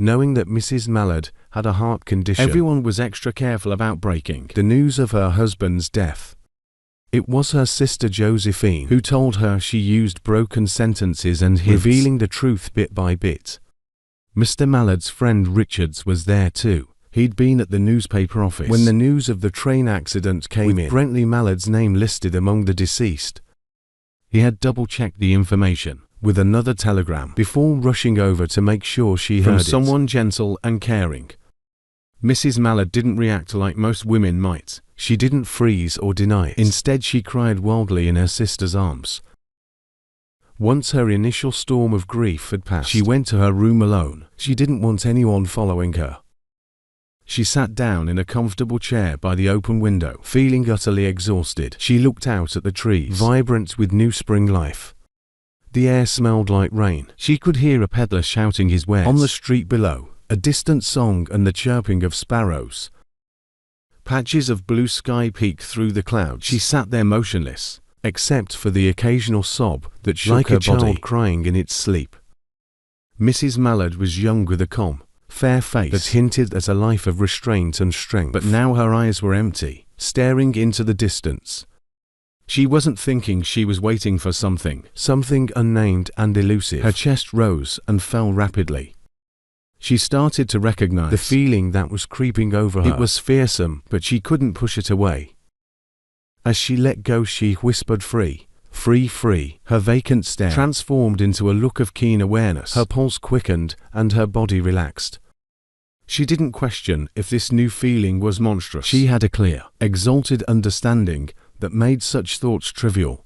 Knowing that Mrs. Mallard had a heart condition, everyone was extra careful about breaking the news of her husband's death. It was her sister Josephine who told her she used broken sentences and hints, revealing the truth bit by bit. Mr. Mallard's friend Richards was there too. He'd been at the newspaper office when the news of the train accident came in, Brentley Mallard's name listed among the deceased. He had double-checked the information with another telegram before rushing over to make sure she heard it from someone gentle and caring. Mrs. Mallard didn't react like most women might. She didn't freeze or deny it. Instead, she cried wildly in her sister's arms. Once her initial storm of grief had passed, she went to her room alone. She didn't want anyone following her. She sat down in a comfortable chair by the open window, feeling utterly exhausted. She looked out at the trees, vibrant with new spring life. The air smelled like rain. She could hear a peddler shouting his wares on the street below, a distant song and the chirping of sparrows. Patches of blue sky peeked through the clouds. She sat there motionless, except for the occasional sob that shook her body, like a child crying in its sleep. Mrs. Mallard was young with a calm, fair face that hinted at a life of restraint and strength. But now her eyes were empty, staring into the distance. She wasn't thinking, she was waiting for something unnamed and elusive. Her chest rose and fell rapidly. She started to recognize the feeling that was creeping over her. It was fearsome, but she couldn't push it away. As she let go, she whispered, "Free, free, free." Her vacant stare transformed into a look of keen awareness. Her pulse quickened and her body relaxed. She didn't question if this new feeling was monstrous. She had a clear, exalted understanding that made such thoughts trivial.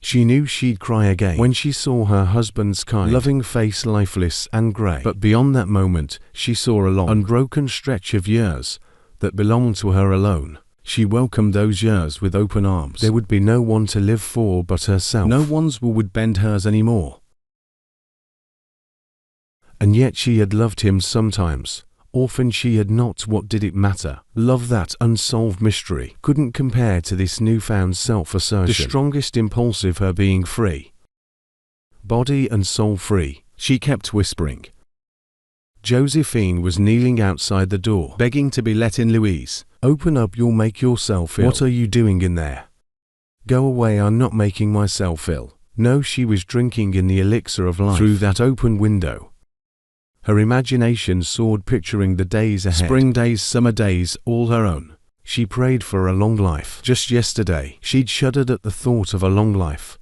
She knew she'd cry again when she saw her husband's kind, loving face lifeless and grey. But beyond that moment, she saw a long, unbroken stretch of years that belonged to her alone. She welcomed those years with open arms. There would be no one to live for but herself. No one's will would bend hers anymore. And yet she had loved him sometimes. Often she had not. What did it matter? Love, that unsolved mystery, couldn't compare to this newfound self-assertion. The strongest impulse of her being free. Body and soul free, she kept whispering. Josephine was kneeling outside the door, begging to be let in. "Louise, open up, you'll make yourself ill. What are you doing in there? Go away, I'm not making myself ill." No, she was drinking in the elixir of life through that open window. Her imagination soared, picturing the days ahead. Spring days, summer days, all her own. She prayed for a long life. Just yesterday, she'd shuddered at the thought of a long life.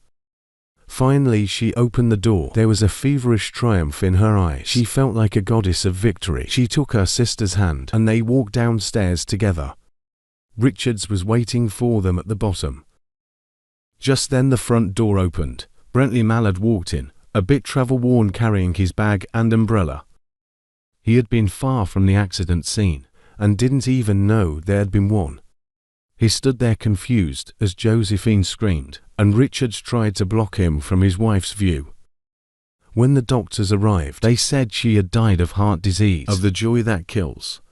Finally, she opened the door. There was a feverish triumph in her eyes. She felt like a goddess of victory. She took her sister's hand, and they walked downstairs together. Richards was waiting for them at the bottom. Just then the front door opened. Brentley Mallard walked in, a bit travel-worn, carrying his bag and umbrella. He had been far from the accident scene, and didn't even know there had been one. He stood there confused as Josephine screamed, and Richards tried to block him from his wife's view. When the doctors arrived, they said she had died of heart disease, of the joy that kills.